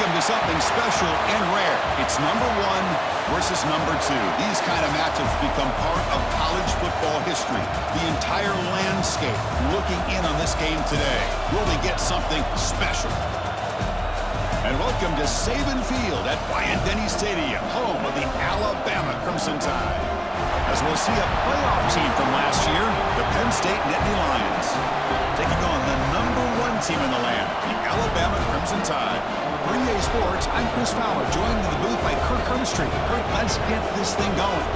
Welcome to something special and rare. It's number 1 versus number 2. These kind of matchups become part of college football history. The entire landscape looking in on this game today. Will we get something special? And welcome to Saban Field at Dynasty Stadium, home of the Alabama Crimson Tide. As we'll see a playoff team from last year, the Penn State Nittany Lions, taking on the number 1 team in the land, the Alabama Crimson Tide. For EA Sports, I'm Chris Fowler, joined in the booth by Kirk Hermstreet. Kirk, let's get this thing going.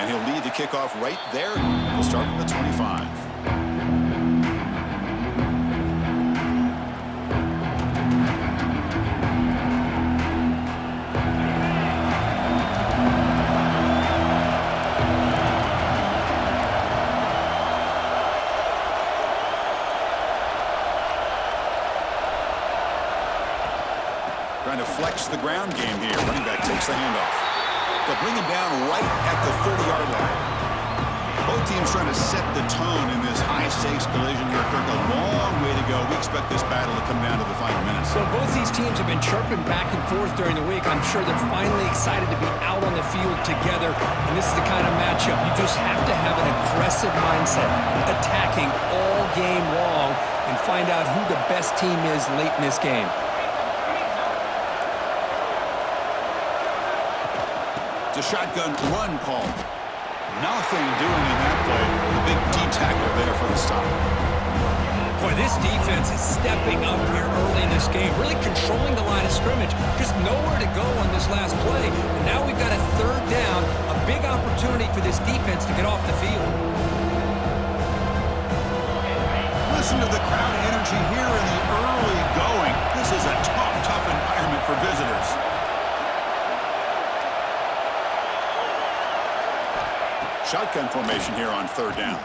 And he'll lead the kickoff right there. We'll start from the 25. Trying to flex the ground game here. Running back takes the handoff. They'll bring him down right at the 30-yard line. Both teams trying to set the tone in this high-stakes collision here. Kirk, a long way to go. We expect this battle to come down to the final minutes. So both these teams have been chirping back and forth during the week. I'm sure they're finally excited to be out on the field together. And this is the kind of matchup you just have to have an aggressive mindset, attacking all game long, and find out who the best team is late in this game. A shotgun run call. Nothing doing in that play. The big D tackle there for the stop. Boy, this defense is stepping up here early in this game, really controlling the line of scrimmage. Just nowhere to go on this last play. And now we've got a 3rd down, a big opportunity for this defense to get off the field. Listen to the crowd energy here in the early going. This is a tough environment for visitors. Shotgun formation here on 3rd down.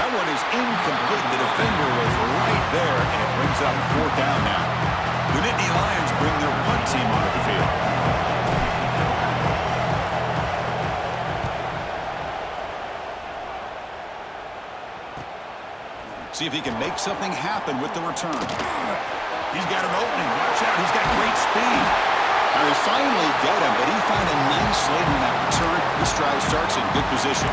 That one is incomplete. The defender was right there, and it brings up 4th down now. The Nittany Lions bring their punt team onto the field. See if he can make something happen with the return. He's got an opening. Watch out. He's got great speed. Now they finally get him, but he found a nice lane in that return. This drive starts in good position.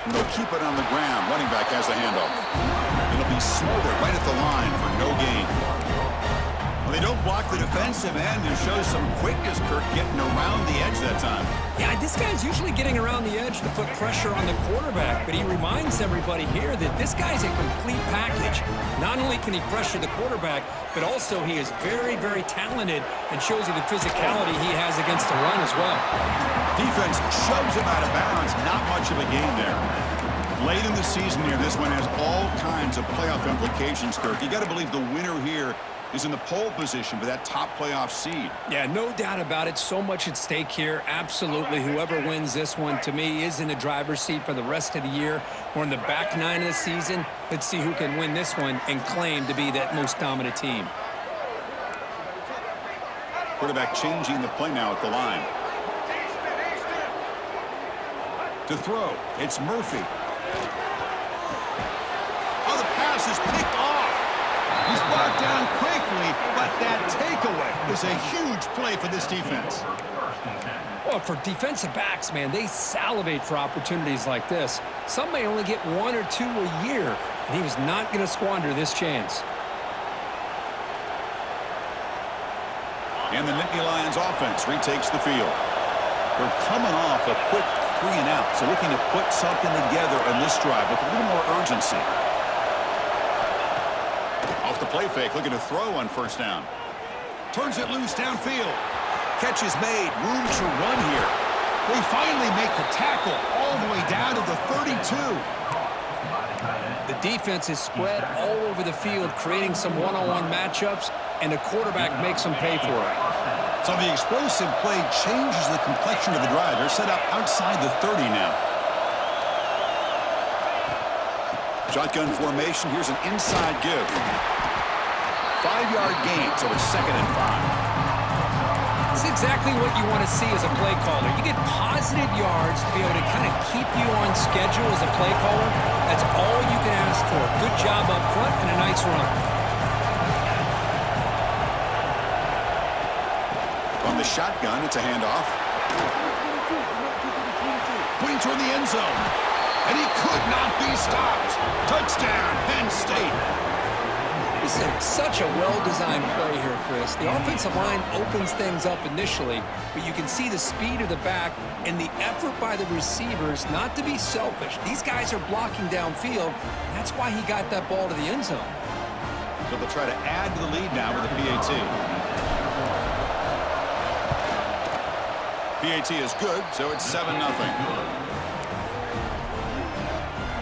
And they'll keep it on the ground. Running back has the handoff. It'll be smothered right at the line for no gain. Well, they don't block the defensive end and show some quickness, Kirk, getting around the edge that time. Yeah, this guy's usually getting around the edge to put pressure on the quarterback, but he reminds everybody here that this guy's a complete package. Not only can he pressure the quarterback, but also he is very, very talented and shows you the physicality he has against the run as well. Defense shoves him out of bounds. Not much of a gain there. Late in the season here, this one has all kinds of playoff implications, Kirk. You got to believe the winner here is in the pole position for that top playoff seed. Yeah, no doubt about it. So much at stake here. Absolutely. Whoever wins this one, to me, is in the driver's seat for the rest of the year. We're in the back 9 of the season. Let's see who can win this one and claim to be that most dominant team. Quarterback changing the play now at the line. To throw, it's Murphy. Oh, the pass is picked off. He's brought down quickly, but that takeaway is a huge play for this defense. Well, for defensive backs, man, they salivate for opportunities like this. Some may only get 1 or 2 a year, and he was not going to squander this chance. And the Nittany Lions offense retakes the field. They're coming off a quick 3-and-out, so looking to put something together on this drive with a little more urgency. Off the the play fake, looking to throw on first down. Turns it loose downfield. Catch is made. Room to run here. They finally make the tackle all the way down to the 32. The defense is spread all over the field, creating some one-on-one matchups, and the quarterback makes them pay for it. So the explosive play changes the complexion of the drive. They're set up outside the 30 now. Shotgun formation. Here's an inside give. 5-yard gain, so it's 2nd and 5. It's exactly what you want to see as a play caller. You get positive yards to be able to kind of keep you on schedule as a play caller. That's all you can ask for. Good job up front and a nice run. On the shotgun, it's a handoff. Putting toward the end zone. And he could not be stopped. Touchdown, Penn State. This is such a well-designed play here, Chris. The offensive line opens things up initially, but you can see the speed of the back and the effort by the receivers not to be selfish. These guys are blocking downfield, and that's why he got that ball to the end zone. So they'll try to add to the lead now with a PAT. PAT is good, so it's 7-0.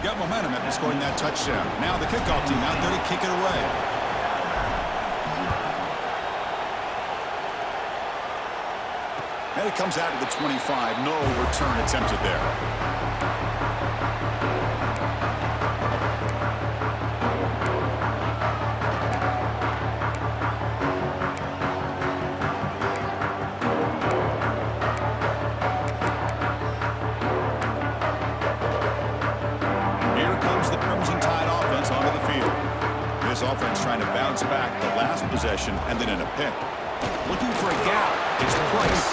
Got momentum after scoring that touchdown. Now the kickoff team out there to kick it away. And it comes out to the 25. No return attempted there. This offense trying to bounce back the last possession and then in a pick. Looking for a gap. It's Price.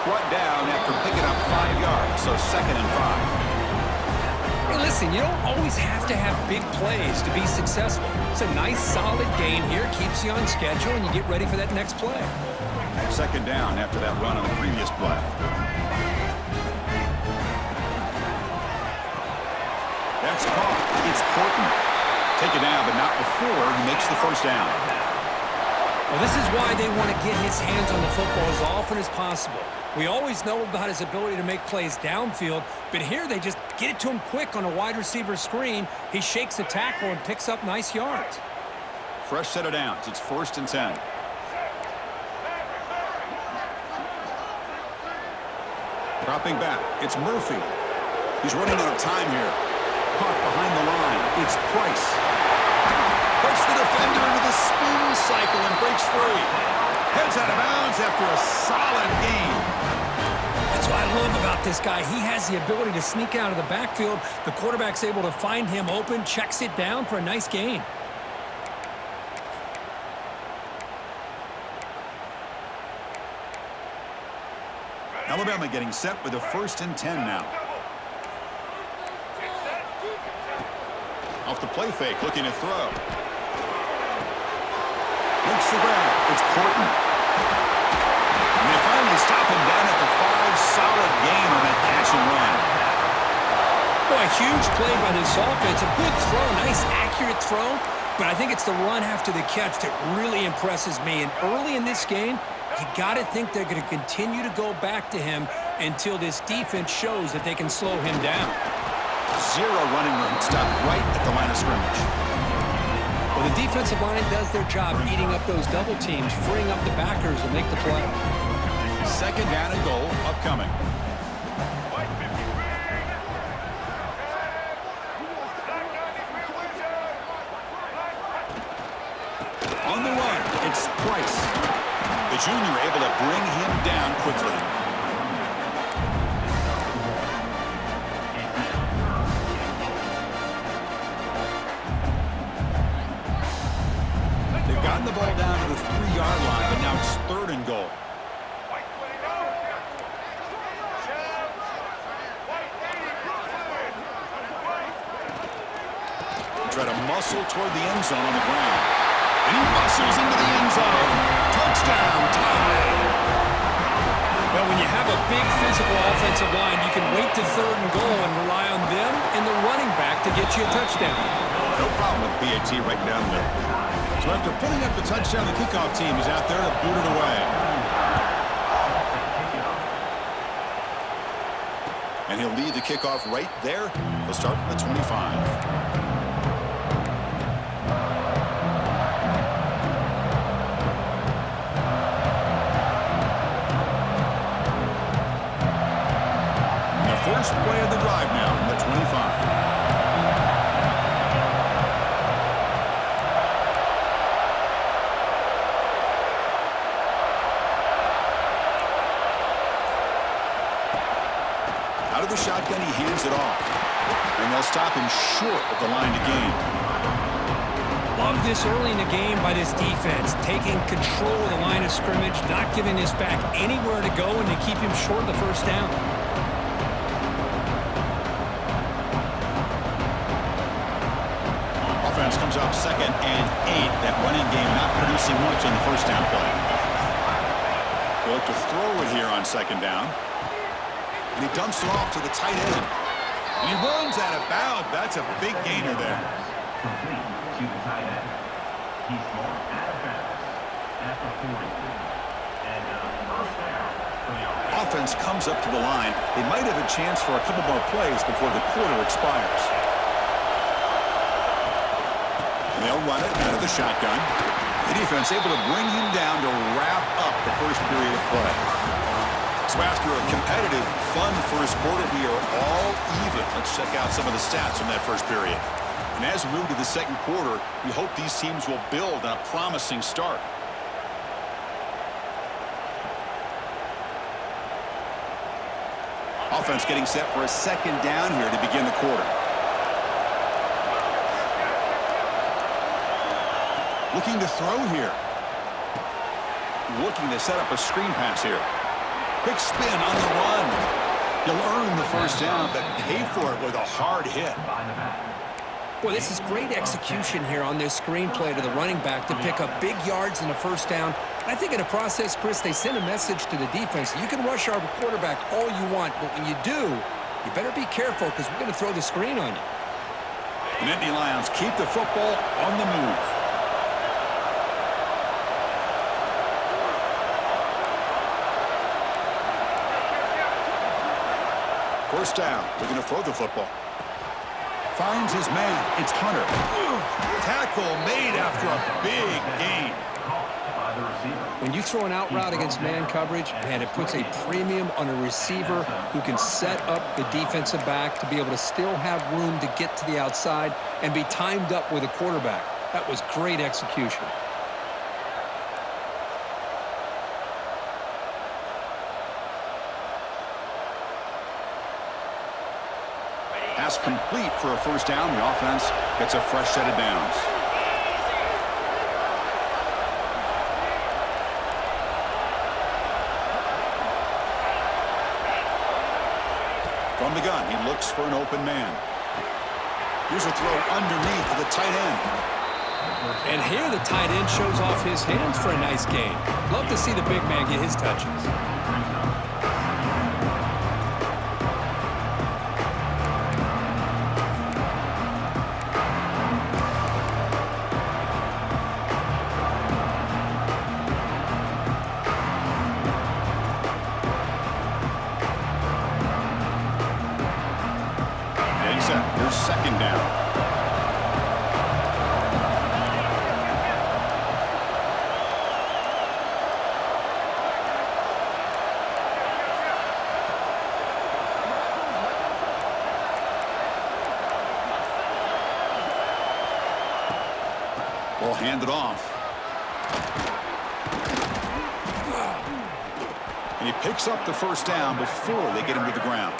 Brought down after picking up 5 yards, so 2nd and 5. Hey, listen, you don't always have to have big plays to be successful. It's a nice, solid gain here. Keeps you on schedule, and you get ready for that next play. 2nd down after that run on the previous play. That's caught. It's Portland. Take it down, but not before he makes the first down. Well, this is why they want to get his hands on the football as often as possible. We always know about his ability to make plays downfield, but here they just get it to him quick on a wide receiver screen. He shakes the tackle and picks up nice yards. Fresh set of downs. It's 1st and 10. Dropping back. It's Murphy. He's running out of time here. Caught behind the line. It's Price. Puts the defender into the spin cycle and breaks free. Heads out of bounds after a solid gain. That's what I love about this guy. He has the ability to sneak out of the backfield. The quarterback's able to find him open, checks it down for a nice gain. Alabama getting set with a 1st and 10 now. Off the play fake, looking to throw. Makes the grab. It's Portland. And they finally stop him down at the 5. Solid gain on that catch and run. Boy, a huge play by this offense. A good throw, nice accurate throw. But I think it's the run after the catch that really impresses me. And early in this game, you got to think they're going to continue to go back to him until this defense shows that they can slow him down. 0 running room. Stopped right at the line of scrimmage. Well, the defensive line does their job eating up those double teams, freeing up the backers to make the play. 2nd down and goal upcoming. On the run, it's Price. The junior able to bring him down quickly. Gotten the ball down to the 3-yard line, but now it's 3rd and goal. He tried to muscle toward the end zone on the ground. And he muscles into the end zone. Touchdown, tie. Well, when you have a big physical offensive line, you can wait to 3rd and goal and rely on them and the running back to get you a touchdown. No problem with PAT right down the middle. So after putting up the touchdown, the kickoff team is out there to boot it away. And he'll lead the kickoff right there. He'll start from the 25. First play of the drive now from the 25. Out of the shotgun, he hands it off. And they'll stop him short of the line to gain. Love this early in the game by this defense, taking control of the line of scrimmage, not giving this back anywhere to go, and to keep him short of the first down. Offense comes up 2nd and 8. That running game not producing much on the first down play. They'll look to throw it here on 2nd down. And he dumps it off to the tight end. And he runs out of bounds. That's a big gainer there. Complete to the tight end. He's marked out of bounds at the 40. And first down for the offense. Offense comes up to the line. They might have a chance for a couple more plays before the quarter expires. And they'll run it out of the shotgun. The defense able to bring him down to wrap up the first period of play. So after a competitive, fun first quarter, we are all even. Let's check out some of the stats from that first period. And as we move to the second quarter, we hope these teams will build on a promising start. Offense getting set for a 2nd down here to begin the quarter. Looking to throw here. Looking to set up a screen pass here. Quick spin on the run. He'll earn the first down, but pay for it with a hard hit. Well, this is great execution here on this screenplay to the running back to pick up big yards in the first down. I think in the process, Chris, they send a message to the defense. You can rush our quarterback all you want, but when you do, you better be careful because we're going to throw the screen on you. The Nittany Lions keep the football on the move. First down. We're going to throw the football. Finds his man. It's Hunter. Tackle made after a big gain. When you throw an out route against man coverage, man, it puts a premium on a receiver who can set up the defensive back to be able to still have room to get to the outside and be timed up with a quarterback. That was great execution. Pass complete for a first down. The offense gets a fresh set of downs. From the gun, he looks for an open man. Here's a throw underneath to the tight end. And here the tight end shows off his hands for a nice gain. Love to see the big man get his touches. Here's 2nd down. We'll hand it off. And he picks up the first down before they get him to the ground.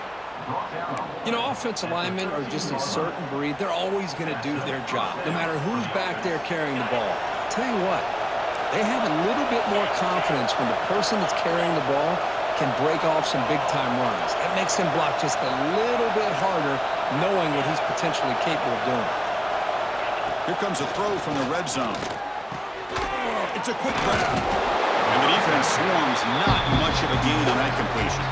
You know, offensive linemen are just a certain breed. They're always going to do their job, no matter who's back there carrying the ball. I'll tell you what, they have a little bit more confidence when the person that's carrying the ball can break off some big-time runs. That makes him block just a little bit harder, knowing what he's potentially capable of doing. Here comes a throw from the red zone. It's a quick grab. And the defense swarms, not much of a gain on that completion.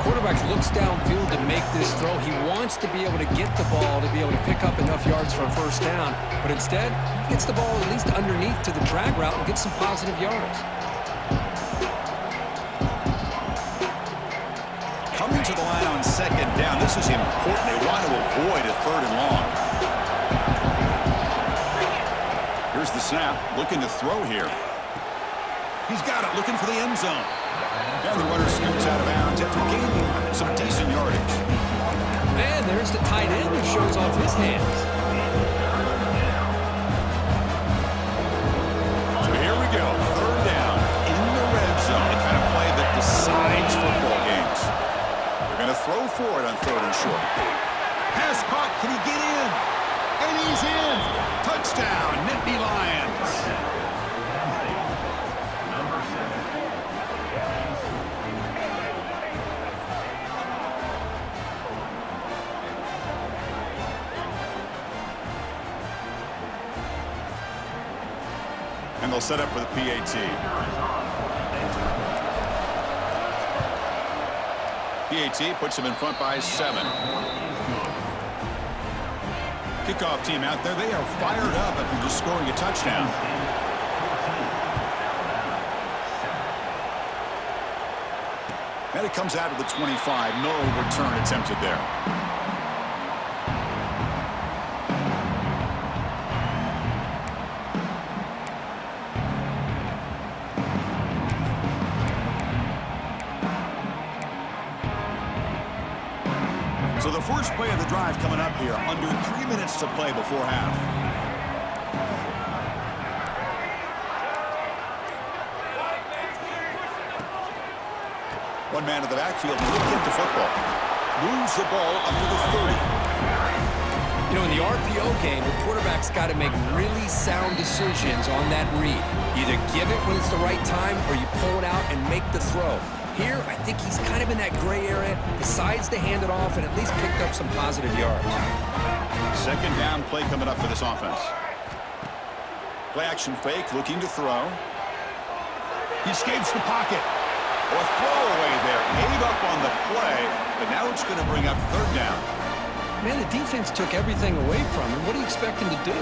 Quarterback looks downfield to make this throw. He wants to be able to get the ball to be able to pick up enough yards for a first down, but instead, he gets the ball at least underneath to the drag route and gets some positive yards. Coming to the line on second down, this is important. They want to avoid a third and long. Here's the snap, looking to throw here. He's got it, looking for the end zone. And the runner scoots out of bounds after gaining some decent yardage. And there's the tight end who shows off his hands. So here we go, third down in the red zone. The kind of play that decides football games. They're going to throw for it on third and short. Pass caught, can he get in? And he's in. Touchdown, Nittany Lions. And they'll set up for the PAT. PAT puts them in front by 7. Kickoff team out there, they are fired up after just scoring a touchdown. And it comes out of the 25. No return attempted there. So the first play of the drive coming up here, under 3 minutes to play before half. One man in the backfield, he'll get the football. Moves the ball up to the 30. You know, in the RPO game, the quarterback's got to make really sound decisions on that read. Either give it when it's the right time or you pull it out and make the throw. Here, I think he's kind of in that gray area, decides to hand it off and at least picked up some positive yards. Second down play coming up for this offense. Play action fake, looking to throw. He escapes the pocket. A throwaway there. Gave up on the play, but now it's going to bring up third down. Man, the defense took everything away from him. What do you expect him to do?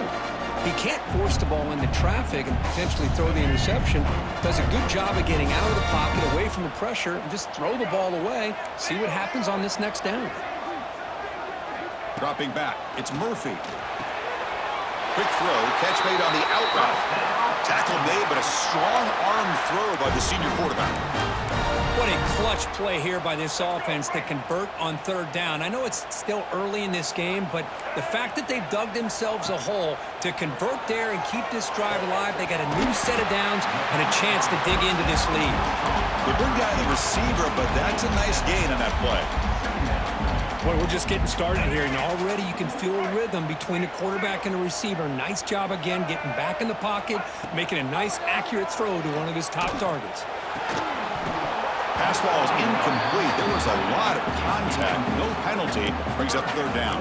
He can't force the ball into traffic and potentially throw the interception. Does a good job of getting out of the pocket, away from the pressure, and just throw the ball away. See what happens on this next down. Dropping back, it's Murphy. Quick throw, catch made on the out route. Tackle made, but a strong arm throw by the senior quarterback. What a clutch play here by this offense to convert on third down. I know it's still early in this game, but the fact that they've dug themselves a hole to convert there and keep this drive alive, they got a new set of downs and a chance to dig into this lead. They bring down the receiver, but that's a nice gain on that play. Well, we're just getting started here, and already you can feel a rhythm between the quarterback and the receiver. Nice job again getting back in the pocket, making a nice, accurate throw to one of his top targets. Pass ball is incomplete. There was a lot of contact. No penalty. Brings up third down.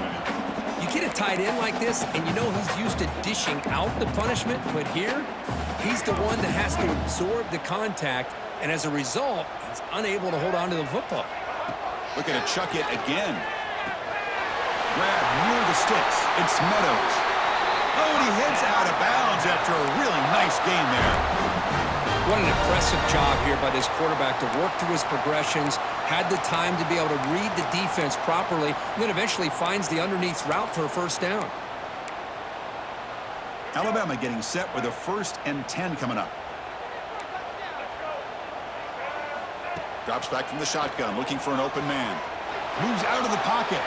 You get a tight end like this, and you know he's used to dishing out the punishment, but here, he's the one that has to absorb the contact, and as a result, he's unable to hold on to the football. Looking to chuck it again. Grab near the sticks. It's Meadows. Oh, and he heads out of bounds after a really nice gain there. What an impressive job here by this quarterback to work through his progressions, had the time to be able to read the defense properly, and then eventually finds the underneath route for a first down. Alabama getting set with a 1st and 10 coming up. Drops back from the shotgun, looking for an open man. Moves out of the pocket.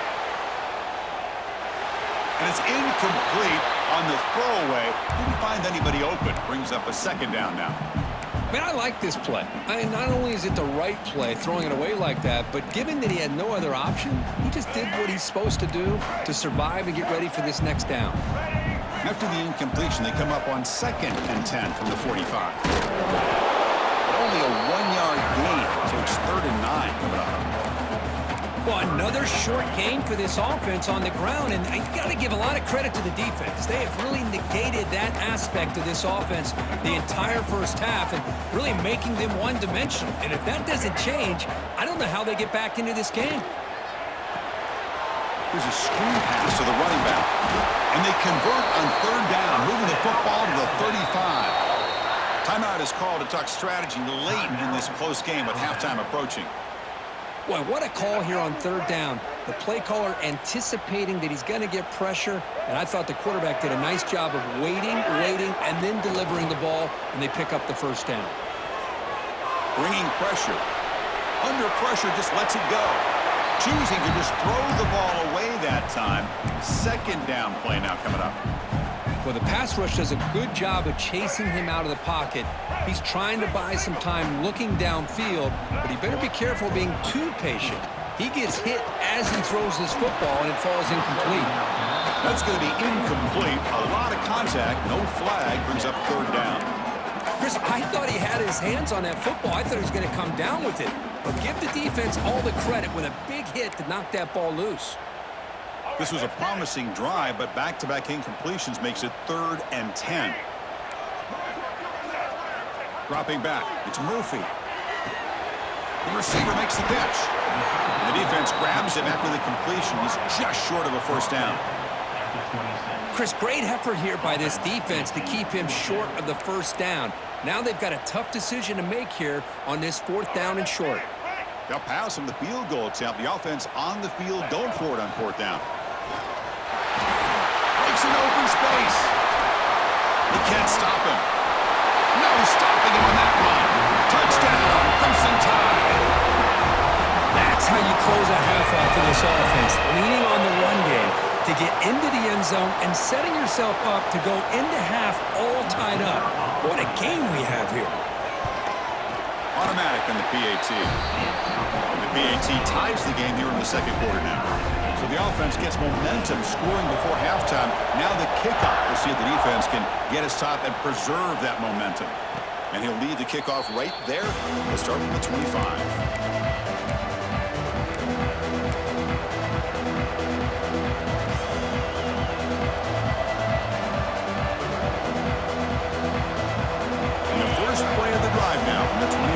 And it's incomplete on the throwaway. Didn't find anybody open. Brings up a second down now. Man, I like this play. I mean, not only is it the right play, throwing it away like that, but given that he had no other option, he just did what he's supposed to do to survive and get ready for this next down. After the incompletion, they come up on 2nd and 10 from the 45. But only a 1-yard gain, so it's 3rd and 9 coming up. Well, another short game for this offense on the ground, and you got to give a lot of credit to the defense. They have really negated that aspect of this offense the entire first half and really making them one-dimensional. And if that doesn't change, I don't know how they get back into this game. Here's a screen pass to the running back. And they convert on third down, moving the football to the 35. Timeout is called to talk strategy late in this close game with halftime approaching. Boy, what a call here on third down. The play caller anticipating that he's going to get pressure, and I thought the quarterback did a nice job of waiting, and then delivering the ball, and they pick up the first down. Bringing pressure. Under pressure, just lets it go. Choosing to just throw the ball away that time. Second down play now coming up. Well, the pass rush does a good job of chasing him out of the pocket. He's trying to buy some time looking downfield, but he better be careful being too patient. He gets hit as he throws this football, and it falls incomplete. That's going to be incomplete. A lot of contact. No flag. Brings up third down. Chris, I thought he had his hands on that football. I thought he was going to come down with it. But give the defense all the credit with a big hit to knock that ball loose. This was a promising drive, but back-to-back incompletions makes it 3rd and 10. Dropping back, it's Murphy. The receiver makes the catch. The defense grabs him after the completion. He's just short of a first down. Chris, great effort here by this defense to keep him short of the first down. Now they've got a tough decision to make here on this 4th down and short. They'll pass him the field goal attempt. The offense on the field going for it on 4th down. Breaks an open space. He can't stop him. No stopping him on that run. Touchdown, Crimson Tide. That's how you close a half off of this offense, leaning on the run game to get into the end zone and setting yourself up to go into half all tied up. What a game we have here. Automatic on the PAT. The PAT ties the game here in the second quarter now. So the offense gets momentum scoring before halftime. Now the kickoff. We'll see if the defense can get his top and preserve that momentum. And he'll lead the kickoff right there. We'll start from the 25. Play of the drive now from the 25.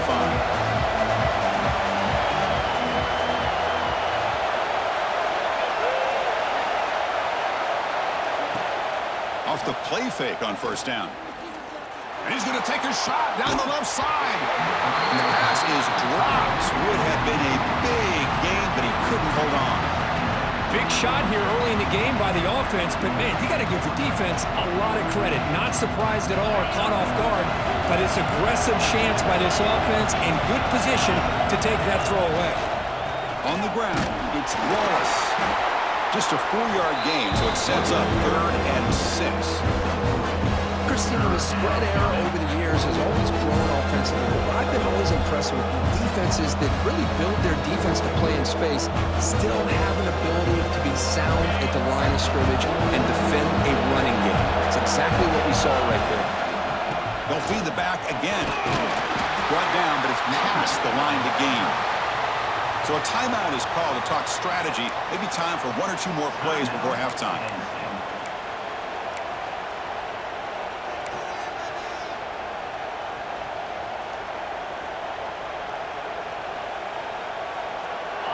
Off the play fake on first down. And he's going to take a shot down the left side. And the pass is dropped. Would have been a big game, but he couldn't hold on. Big shot here early in the game by the offense, but man, you got to give the defense a lot of credit. Not surprised at all or caught off guard, but it's aggressive chance by this offense in good position to take that throw away. On the ground, it's Wallace. Just a 4-yard gain, so it sets up 3rd and 6. Christian, the spread error over the years has always grown offensively. But I've been always impressed with defenses that really build their defense to play in space, still have an ability to be sound at the line of scrimmage and defend a running game. It's exactly what we saw right there. They'll feed the back again. Brought down, but it's past the line to gain. So a timeout is called to talk strategy. Maybe time for 1 or 2 more plays before halftime.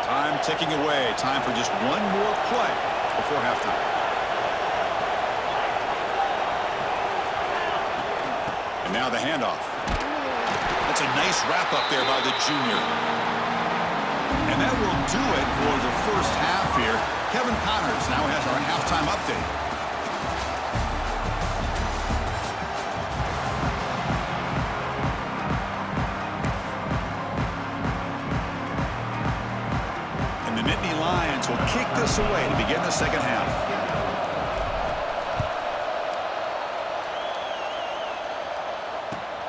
Time ticking away. Time for just 1 more play before halftime. And now the handoff. That's a nice wrap up there by the junior. And that will do it for the first half here. Kevin Connors now has our halftime update. Lions will kick this away to begin the second half.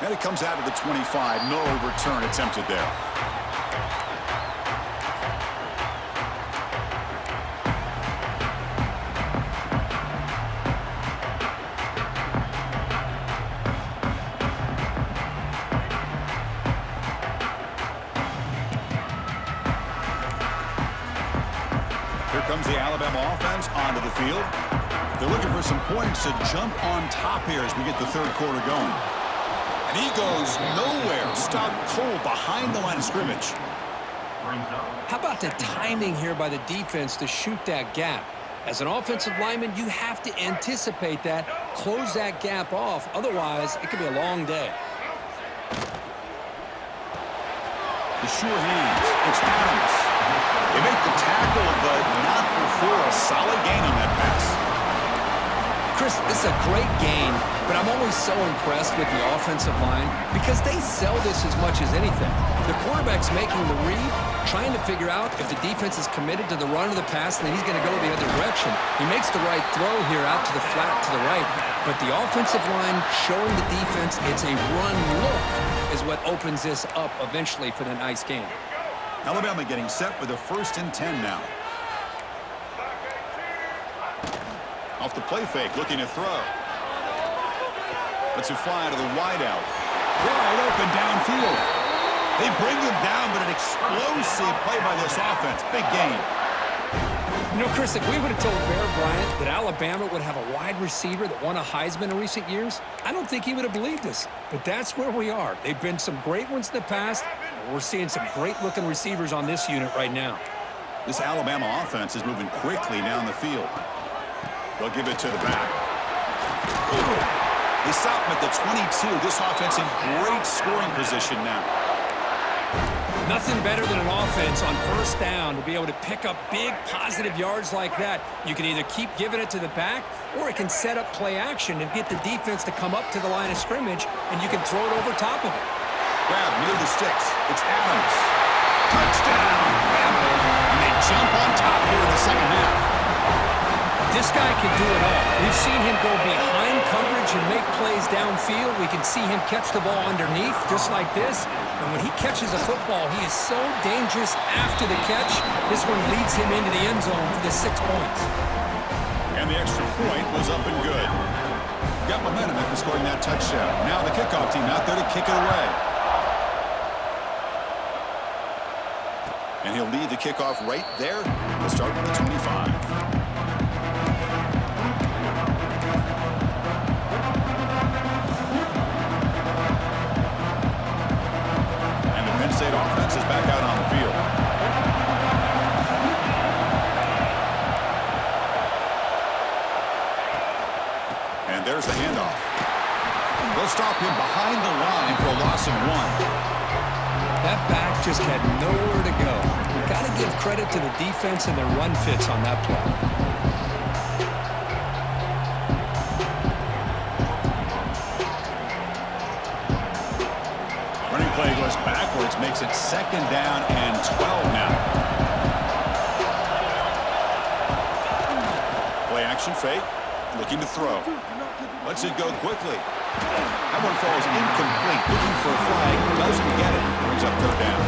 And it comes out of the 25. No return attempted there. Comes the Alabama offense onto the field. They're looking for some points to jump on top here as we get the third quarter going. And he goes nowhere. Stopped cold behind the line of scrimmage. How about the timing here by the defense to shoot that gap? As an offensive lineman, you have to anticipate that, close that gap off. Otherwise, it could be a long day. The sure hands. It's Adams. They make the tackle, but not before a solid gain on that pass. Chris, this is a great game, but I'm always so impressed with the offensive line because they sell this as much as anything. The quarterback's making the read, trying to figure out if the defense is committed to the run or the pass, and then he's going to go the other direction. He makes the right throw here out to the flat to the right, but the offensive line showing the defense it's a run look is what opens this up eventually for the nice game. Alabama getting set with a 1st and 10 now. Off the play fake, looking to throw. Lets it fly to the wideout. Wide open downfield. They bring him down, but an explosive play by this offense. Big game. You know, Chris, if we would have told Bear Bryant that Alabama would have a wide receiver that won a Heisman in recent years, I don't think he would have believed us. But that's where we are. They've been some great ones in the past, and we're seeing some great-looking receivers on this unit right now. This Alabama offense is moving quickly down the field. They'll give it to the back. They stop him at the 22. This offense in great scoring position now. Nothing better than an offense on 1st down to be able to pick up big positive yards like that. You can either keep giving it to the back, or it can set up play action and get the defense to come up to the line of scrimmage, and you can throw it over top of it. Grab near the sticks. It's Adams. Touchdown, Bama. And they jump on top here in the second half. This guy can do it all. We've seen him go behind coverage and make plays downfield. We can see him catch the ball underneath just like this. And when he catches a football, he is so dangerous after the catch. This one leads him into the end zone for the 6 points. And the extra point was up and good. Got momentum after scoring that touchdown. Now the kickoff team out there to kick it away. And he'll lead the kickoff right there. We'll start with the 25. State offense is back out on the field. And there's the handoff. They'll stop him behind the line for a loss of 1. That back just had nowhere to go. You've got to give credit to the defense and their run fits on that play. Play goes backwards, makes it 2nd down and 12 now. Play action fake, looking to throw. Lets it go quickly. That one falls incomplete, looking for a flag, doesn't get it. Brings up 3rd down.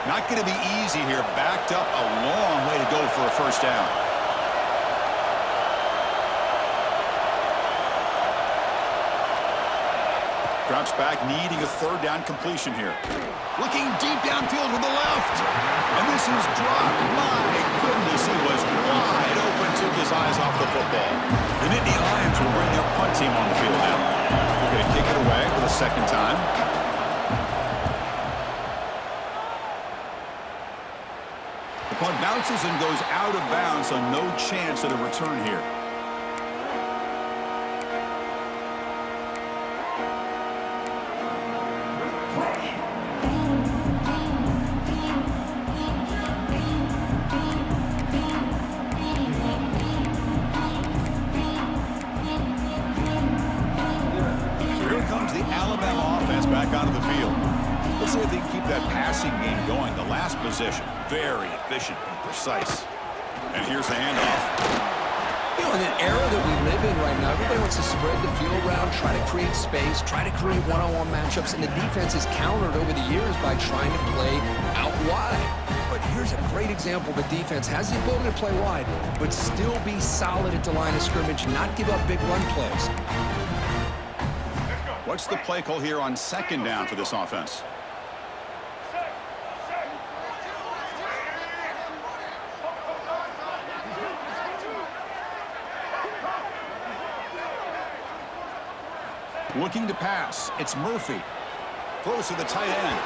Not going to be easy here. Backed up a long way to go for a 1st down. Drops back, needing a 3rd down completion here. Looking deep downfield with the left. And this is dropped. My goodness, he was wide open. Took his eyes off the football. The Nittany Lions will bring their punt team on the field now. They're going to kick it away for the 2nd time. The punt bounces and goes out of bounds, so no chance at a return here. So here comes the Alabama offense back onto the field. Let's see if they can keep that passing game going. The last possession, very efficient and precise. And here's the handoff. You know, in an era that we live in right now, everybody wants to spread the field around, try to create space, try to create one-on-one matchups, and the defense is countered over the years by trying to play out wide. But here's a great example. The defense has the ability to play wide, but still be solid at the line of scrimmage, not give up big run plays. What's the play call here on second down for this offense? Looking to pass. It's Murphy. Throws to the tight end.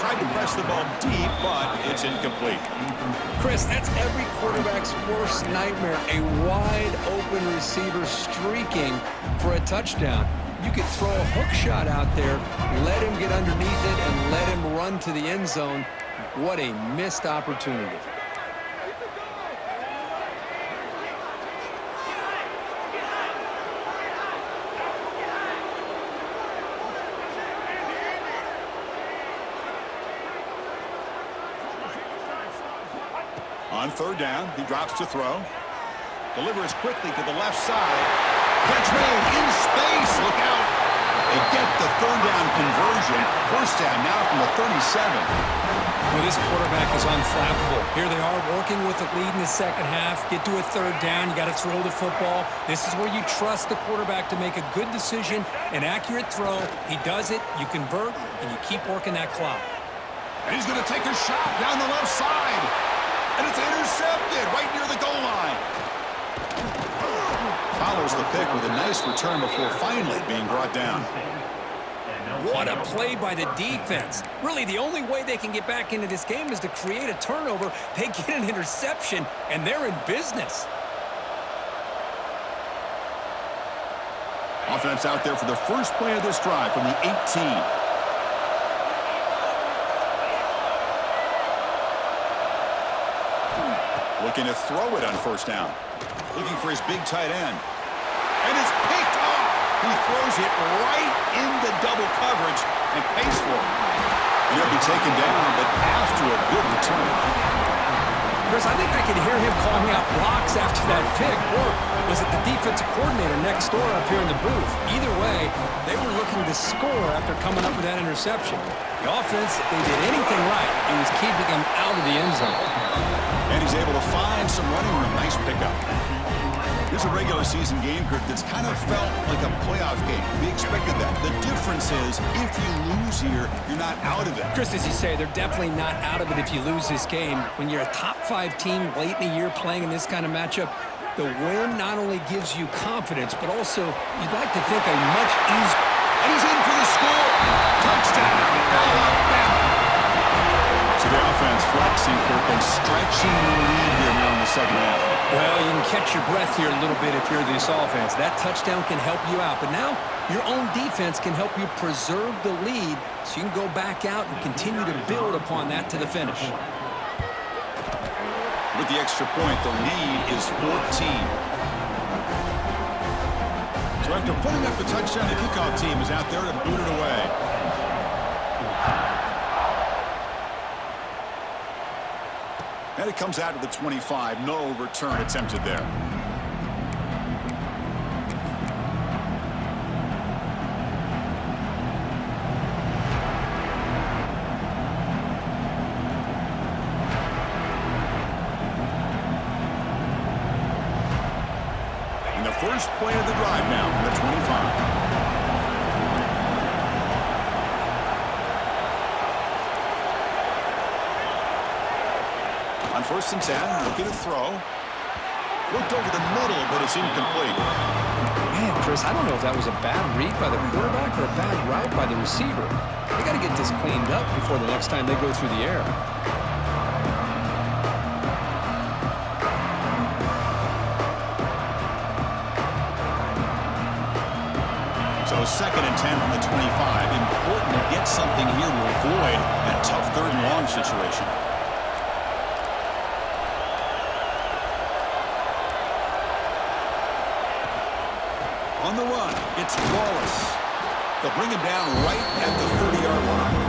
Tried to press the ball deep, but it's incomplete. Chris, that's every quarterback's worst nightmare. A wide-open receiver streaking for a touchdown. You could throw a hook shot out there, let him get underneath it, and let him run to the end zone. What a missed opportunity. On third down, he drops to throw. Delivers quickly to the left side. Catch made in space. Look out. They get the third down conversion. First down now from the 37. Well, this quarterback is unflappable. Here they are working with the lead in the second half. Get to a third down. You got to throw the football. This is where you trust the quarterback to make a good decision, an accurate throw. He does it. You convert, and you keep working that clock. And he's going to take a shot down the left side. And it's intercepted right near the goal line. Follows the pick with a nice return before finally being brought down. What a play by the defense. Really, the only way they can get back into this game is to create a turnover. They get an interception, and they're in business. Offense out there for the first play of this drive from the 18. Looking to throw it on first down. Looking for his big tight end. And it's picked off. He throws it right in the double coverage and pays for it. He'll be taken down, but after a good return. Chris, I think I could hear him calling out blocks after that pick. Or was it the defensive coordinator next door up here in the booth? Either way, they were looking to score after coming up with that interception. The offense, they did anything right. It was keeping him out of the end zone. And he's able to find some running room. Nice pickup. Here's a regular season game, Kirk, that's kind of felt like a playoff game. We expected that. The difference is if you lose here, you're not out of it. Chris, as you say, they're definitely not out of it if you lose this game. When you're a top-5 team late in the year playing in this kind of matchup, the win not only gives you confidence, but also you'd like to think a much easier. And he's in for the score. Touchdown, Alabama. So the offense flexing, Kirk, and stretching the lead here now in the second half. Well, you can catch your breath here a little bit if you're this offense. That touchdown can help you out. But now your own defense can help you preserve the lead so you can go back out and continue to build upon that to the finish. With the extra point, the lead is 14. So after putting up the touchdown, the kickoff team is out there to boot it away. And it comes out to the 25. No return attempted there. And the first play of the drive now from the 25. On first and 10, looking to throw. Looked over the middle, but it's incomplete. Man, Chris, I don't know if that was a bad read by the quarterback or a bad route by the receiver. They got to get this cleaned up before the next time they go through the air. So second and 10 from the 25. Important to get something here to avoid that tough third and long situation. On the run, it's Wallace. They'll bring him down right at the 30-yard line.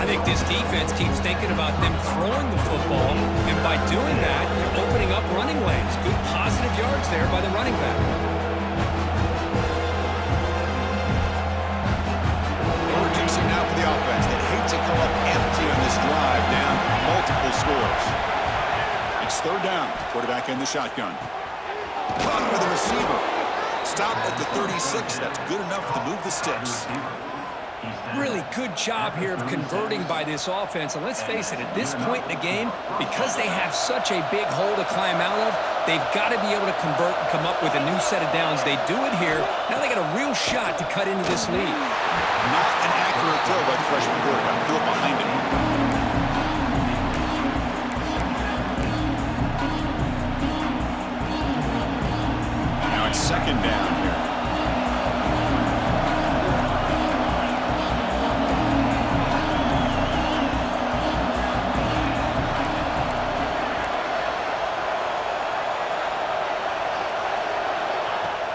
I think this defense keeps thinking about them throwing the football, and by doing that, they're opening up running lanes. Good positive yards there by the running back. multiple scores. It's third down. Quarterback in the shotgun. Caught by the receiver. Stop at the 36. That's good enough to move the sticks. Really good job here of converting by this offense. And let's face it, at this point in the game, because they have such a big hole to climb out of, they've got to be able to convert and come up with a new set of downs. They do it here. Now they got a real shot to cut into this lead. Not an accurate throw by the freshman quarterback. Threw it behind him. Now it's second down here.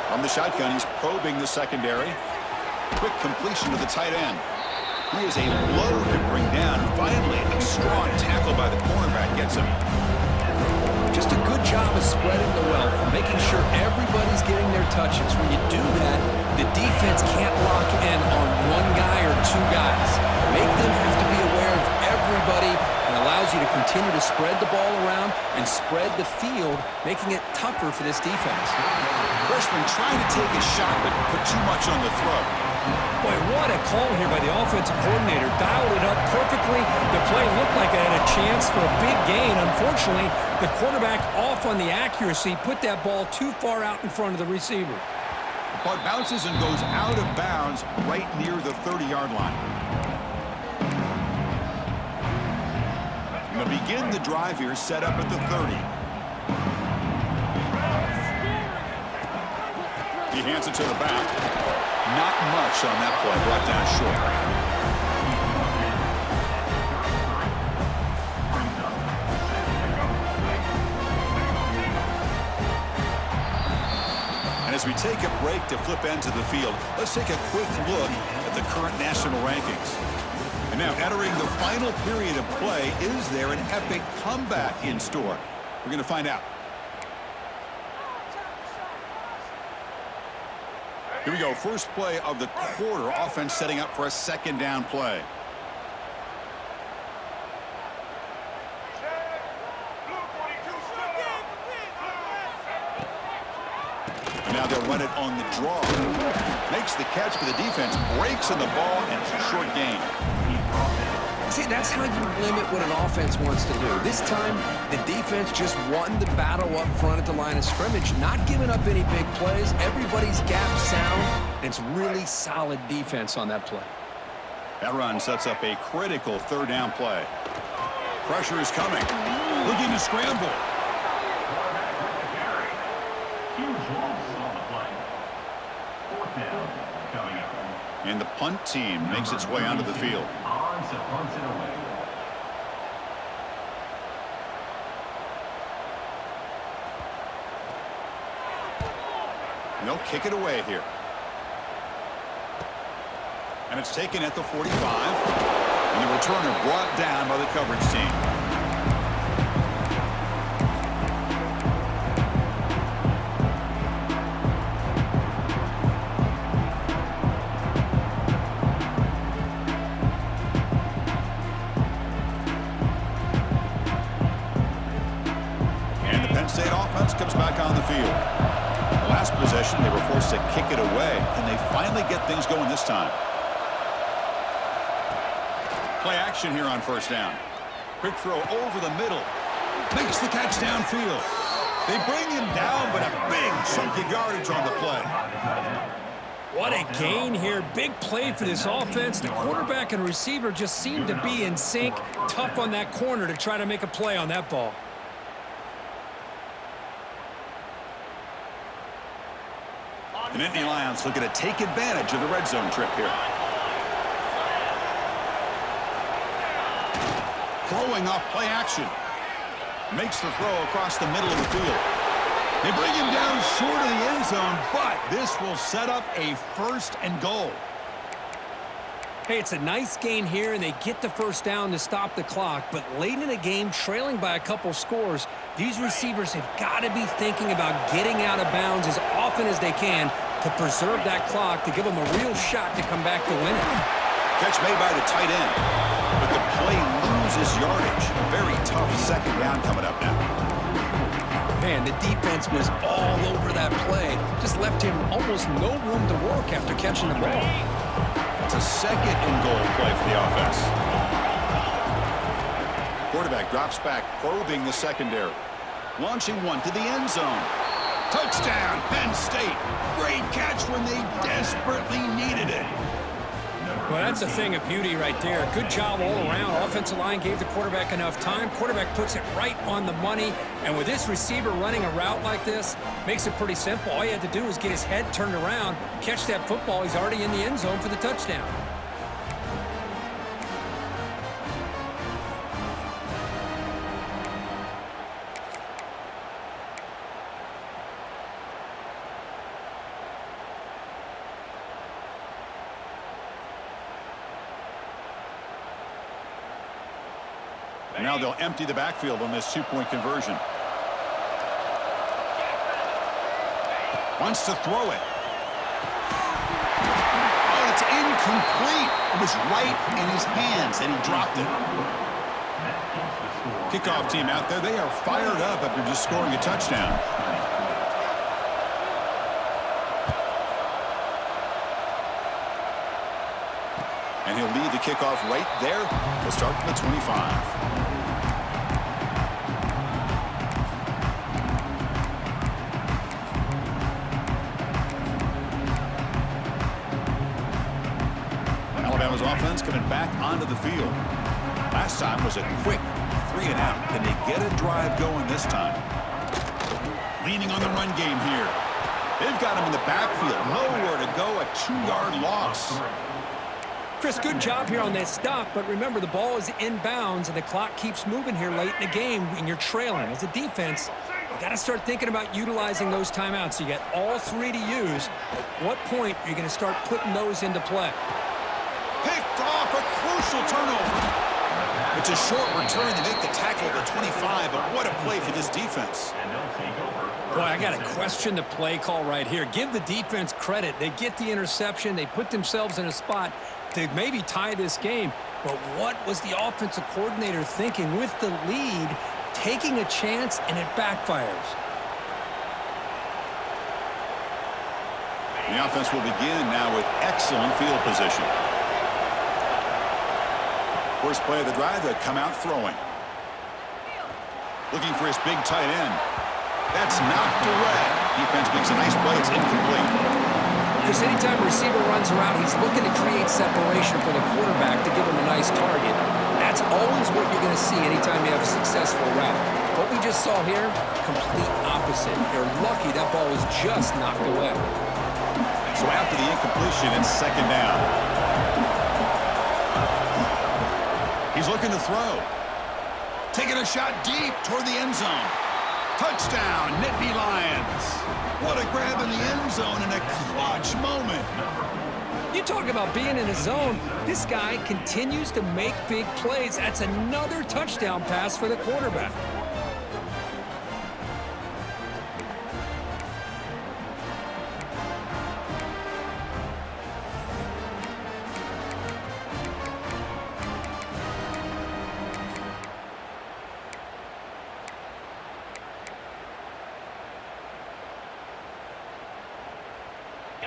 From the shotgun, he's probing the secondary. Quick completion to the tight end. He is a load to bring down. Finally, a strong tackle by the cornerback gets him. Just a good job of spreading the wealth, making sure everybody's getting their touches. When you do that, the defense can't lock in on one guy or two guys. Make them have to be aware of everybody, and allows you to continue to spread the ball around and spread the field, making it tougher for this defense. Freshman trying to take a shot, but put too much on the throw. Boy, what a call here by the offensive coordinator. Dialed it up perfectly. The play looked like it had a chance for a big gain. Unfortunately, the quarterback off on the accuracy, put that ball too far out in front of the receiver. The puck bounces and goes out of bounds right near the 30-yard line. Going to begin the drive here, set up at the 30. He hands it to the back. Not much on that play, brought down short. And as we take a break to flip ends of the field, let's take a quick look at the current national rankings. And now entering the final period of play, is there an epic comeback in store? We're going to find out. Here we go, first play of the quarter. Offense setting up for a second down play. And now they'll run it on the draw. Makes the catch for the defense, breaks in the ball, and it's a short gain. See, that's how you limit what an offense wants to do. This time, the defense just won the battle up front at the line of scrimmage, not giving up any big plays. Everybody's gap sound, and it's really solid defense on that play. That run sets up a critical third down play. Pressure is coming. Looking to scramble. Huge loss on the play. Fourth down coming up. And the punt team makes its way onto the field. Arms and punts it away. And they'll kick it away here. And it's taken at the 45. And the returner brought down by the coverage team. And the Penn State offense comes back on the field. The last possession, they were forced to kick it away. Can they finally get things going this time? Play action here on first down. Quick throw over the middle. Makes the catch downfield. They bring him down, but a big chunky yardage on the play. What a gain here. Big play for this offense. The quarterback and receiver just seem to be in sync. Tough on that corner to try to make a play on that ball. And Nittany Lions looking to take advantage of the red zone trip here. Throwing off play action. Makes the throw across the middle of the field. They bring him down short of the end zone, but this will set up a first and goal. Hey, it's a nice gain here, and they get the first down to stop the clock. But late in the game, trailing by a couple scores, these receivers have got to be thinking about getting out of bounds as often as they can to preserve that clock, to give them a real shot to come back to win it. Catch made by the tight end, but the play loses yardage. A very tough second down coming up now. Man, the defense was all over that play. Just left him almost no room to work after catching the ball. It's a second and goal play for the offense. Quarterback drops back, probing the secondary. Launching one to the end zone. Touchdown, Penn State. Great catch when they desperately needed it. Well, that's a thing of beauty right there. Good job all around. Offensive line gave the quarterback enough time. Quarterback puts it right on the money. And with this receiver running a route like this, makes it pretty simple. All you had to do was get his head turned around, catch that football. He's already in the end zone for the touchdown. Now they'll empty the backfield on this two-point conversion. Wants to throw it. Oh, it's incomplete. It was right in his hands, and he dropped it. Kickoff team out there. They are fired up after just scoring a touchdown. And he'll lead the kickoff right there. We'll start from the 25. Alabama's offense coming back onto the field. Last time was a quick 3 and out. Can they get a drive going this time? Leaning on the run game here. They've got him in the backfield. Nowhere to go. A 2-yard loss. Chris, good job here on that stop, but remember the ball is inbounds and the clock keeps moving here late in the game and you're trailing. As a defense, you got to start thinking about utilizing those timeouts. You got all 3 to use. At what point are you going to start putting those into play? Picked off, a crucial turnover. It's a short return to make the tackle at the 25, but what a play for this defense. Boy, I got to question the play call right here. Give the defense credit. They get the interception. They put themselves in a spot to maybe tie this game. But what was the offensive coordinator thinking with the lead, taking a chance, and it backfires? The offense will begin now with excellent field position. First play of the drive, they come out throwing. Looking for his big tight end. That's knocked away. Defense makes a nice play. It's incomplete. Because anytime a receiver runs around, he's looking to create separation for the quarterback to give him a nice target. That's always what you're going to see anytime you have a successful route. What we just saw here, complete opposite. They're lucky that ball was just knocked away. So after the incompletion, it's second down. He's looking to throw. Taking a shot deep toward the end zone. Touchdown, Nittany Lions. What a grab in the end zone in a clutch moment. You talk about being in a zone. This guy continues to make big plays. That's another touchdown pass for the quarterback.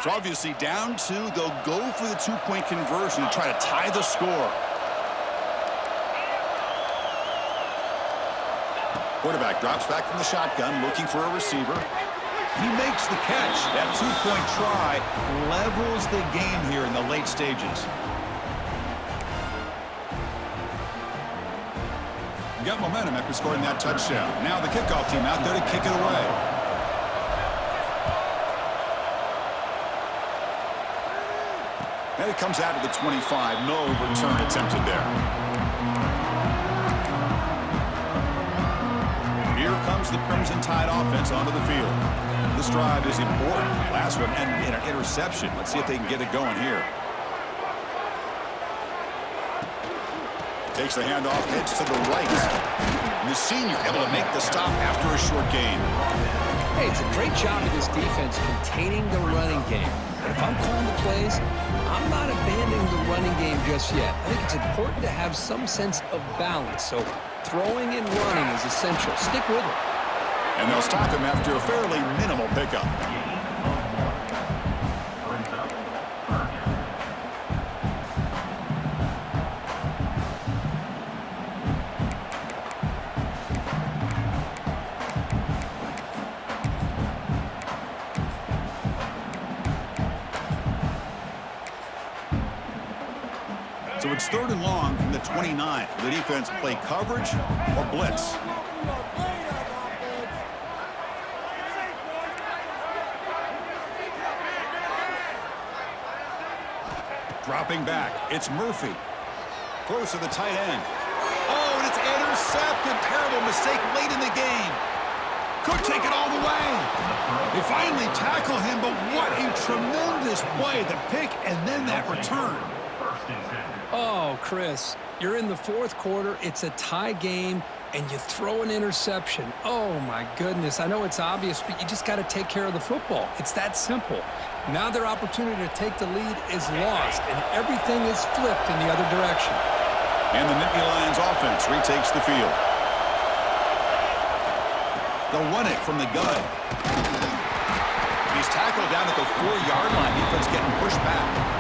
So obviously down 2, they'll go for the 2-point conversion to try to tie the score. Quarterback drops back from the shotgun, looking for a receiver. He makes the catch. That 2-point try levels the game here in the late stages. Got momentum after scoring that touchdown. Now the kickoff team out there to kick it away. And it comes out to the 25. No return attempted there. Here comes the Crimson Tide offense onto the field. This drive is important. Last one ended in an interception. Let's see if they can get it going here. Takes the handoff, heads to the right. And the senior able to make the stop after a short gain. Hey, it's a great job of this defense containing the running game. But if I'm calling the plays, I'm not abandoning the running game just yet. I think it's important to have some sense of balance. So throwing and running is essential. Stick with it. And they'll stop him after a fairly minimal pickup. So it's 3rd and long from the 29. The defense play coverage or blitz. Dropping back, it's Murphy. Throws to the tight end. Oh, and it's intercepted. Terrible mistake late in the game. Could take it all the way. They finally tackle him, but what a tremendous play. The pick and then that return. Oh, Chris, you're in the 4th quarter. It's a tie game, and you throw an interception. Oh, my goodness. I know it's obvious, but you just got to take care of the football. It's that simple. Now their opportunity to take the lead is lost, and everything is flipped in the other direction. And the Nittany Lions offense retakes the field. They'll run it from the gun. He's tackled down at the 4-yard line. Defense getting pushed back.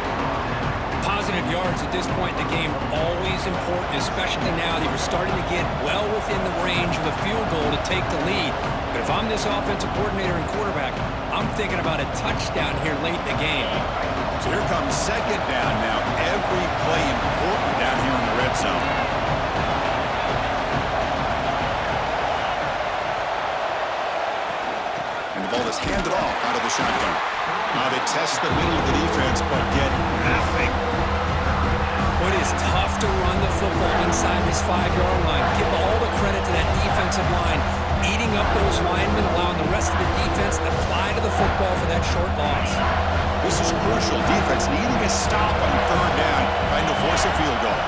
Positive yards at this point in the game are always important, especially now that you're starting to get well within the range of the field goal to take the lead. But if I'm this offensive coordinator and quarterback, I'm thinking about a touchdown here late in the game. So here comes 2nd down now. Every play important down here in the red zone. And the ball is handed off out of the shotgun. Now they test the middle of the defense, but get nothing. It is tough to run the football inside this 5-yard line. Give all the credit to that defensive line, eating up those linemen, allowing the rest of the defense to fly to the football for that short loss. This is crucial. Defense needing a stop on 3rd down, trying to force a field goal.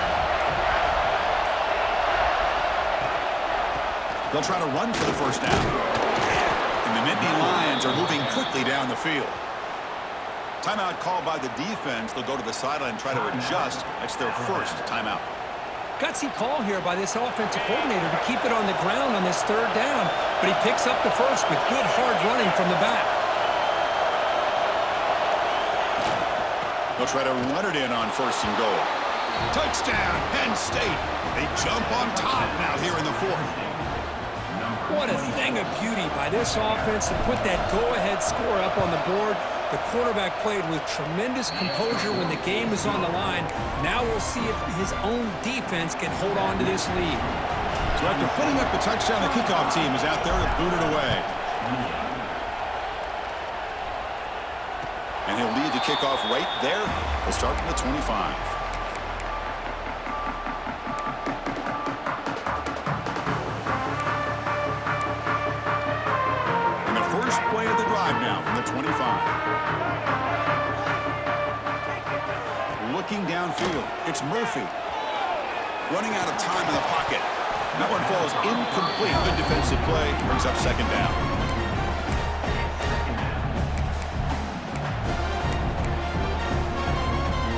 They'll try to run for the 1st down. And the Nittany Lions are moving quickly down the field. Timeout called by the defense. They'll go to the sideline and try to adjust. That's their 1st timeout. Gutsy call here by this offensive coordinator to keep it on the ground on this 3rd down, but he picks up the 1st with good hard running from the back. They'll try to run it in on 1st and goal. Touchdown, Penn State. They jump on top now here in the 4th. What a thing of beauty by this offense to put that go-ahead score up on the board. The quarterback played with tremendous composure when the game is on the line. Now we'll see if his own defense can hold on to this lead. So after putting up the touchdown, the kickoff team is out there to boot it away. And he'll lead the kickoff right there. We'll start from the 25. Play of the drive now from the 25. Looking downfield, it's Murphy. Running out of time in the pocket. That one falls incomplete. Good defensive play. Brings up 2nd down.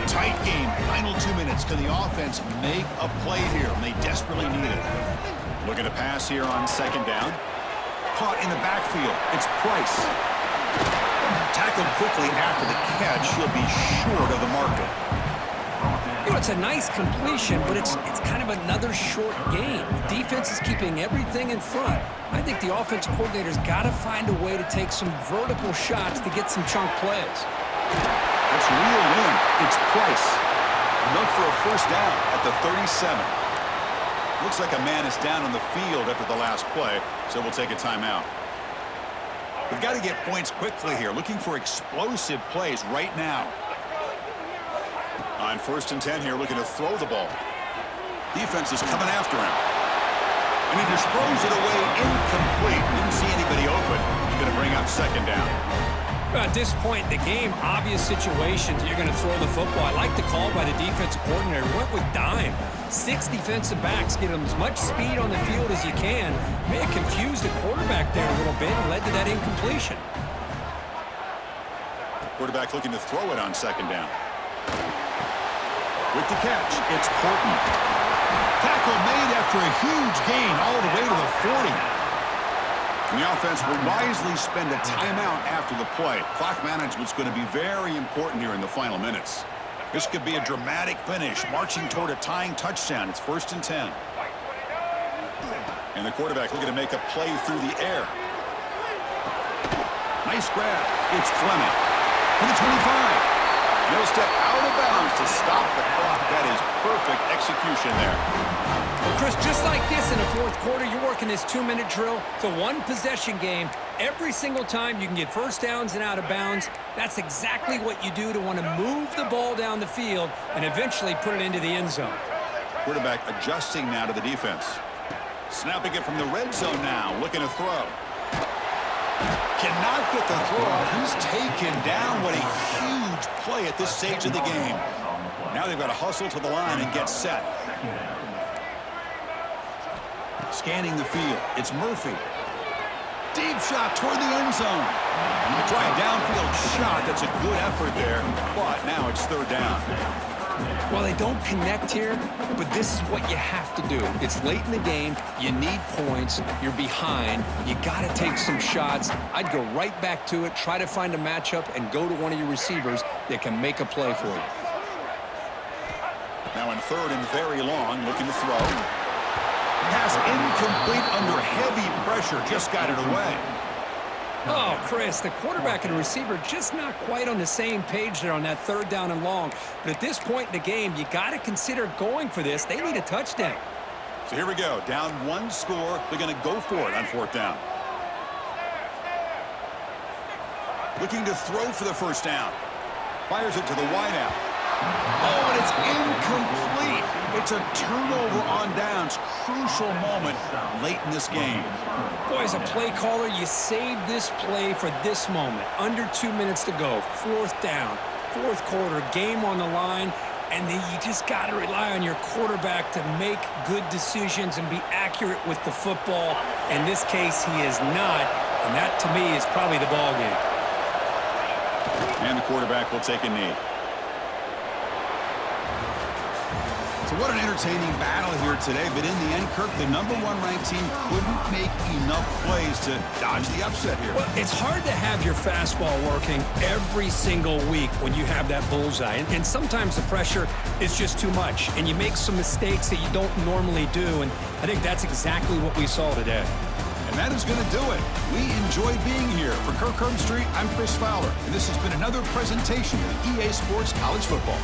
Tight game. Final 2 minutes. Can the offense make a play here? And they desperately need it. Looking to pass here on 2nd down. Caught in the backfield. It's Price. Tackled quickly after the catch. He'll be short of the marker. You know, it's a nice completion, but it's kind of another short game. The defense is keeping everything in front. I think the offensive coordinator's got to find a way to take some vertical shots to get some chunk plays. Let's reel in. It's Price. Enough for a 1st down at the 37. Looks like a man is down on the field after the last play, so we'll take a timeout. We've got to get points quickly here, looking for explosive plays right now. On 1st and 10 here, looking to throw the ball. Defense is coming after him. And he just throws it away incomplete. Didn't see anybody open. He's going to bring up 2nd down. Well, at this point in the game, obvious situations, you're going to throw the football. I like the call by the defensive coordinator. Went with dime. 6 defensive backs, get them as much speed on the field as you can. May have confused the quarterback there a little bit and led to that incompletion. Quarterback looking to throw it on second down. With the catch, it's Horton. Tackle made after a huge gain all the way to the 40. And the offense will wisely spend a timeout after the play. Clock management's going to be very important here in the final minutes. This could be a dramatic finish, marching toward a tying touchdown. It's 1st and 10. And the quarterback looking to make a play through the air. Nice grab. It's Fleming. To the 25. No step out of bounds to stop the clock. That is perfect execution there. Well, Chris, just like this in the fourth quarter, you're working this 2-minute drill. It's a one-possession game. Every single time you can get first downs and out of bounds. That's exactly what you do to want to move the ball down the field and eventually put it into the end zone. Quarterback adjusting now to the defense. Snapping it from the red zone now, looking to throw. Cannot get the throw off. He's taken down. What a huge play at this stage of the game. Now they've got to hustle to the line and get set. Scanning the field. It's Murphy. Deep shot toward the end zone. A try a downfield shot. That's a good effort there. But now it's 3rd down. Well, they don't connect here, but this is what you have to do. It's late in the game. You need points. You're behind. You got to take some shots. I'd go right back to it, try to find a matchup, and go to one of your receivers that can make a play for you. Now in 3rd and very long, looking to throw. Pass incomplete under heavy pressure. Just got it away. Oh, Chris, the quarterback and the receiver just not quite on the same page there on that 3rd down and long. But at this point in the game, you got to consider going for this. They need a touchdown. So here we go. Down 1 score. They're going to go for it on 4th down. Looking to throw for the first down. Fires it to the wideout. Oh, and it's incomplete. It's a turnover on downs. Crucial moment late in this game. Boy, as a play caller, you save this play for this moment. Under 2 minutes to go. 4th down. 4th quarter. Game on the line. And then you just got to rely on your quarterback to make good decisions and be accurate with the football. In this case, he is not. And that, to me, is probably the ball game. And the quarterback will take a knee. So what an entertaining battle here today. But in the end, Kirk, the #1 ranked team couldn't make enough plays to dodge the upset here. Well, it's hard to have your fastball working every single week when you have that bullseye. And sometimes the pressure is just too much. And you make some mistakes that you don't normally do. And I think that's exactly what we saw today. And that is going to do it. We enjoyed being here. For Kirk Herbstreit, I'm Chris Fowler. And this has been another presentation of EA Sports College Football.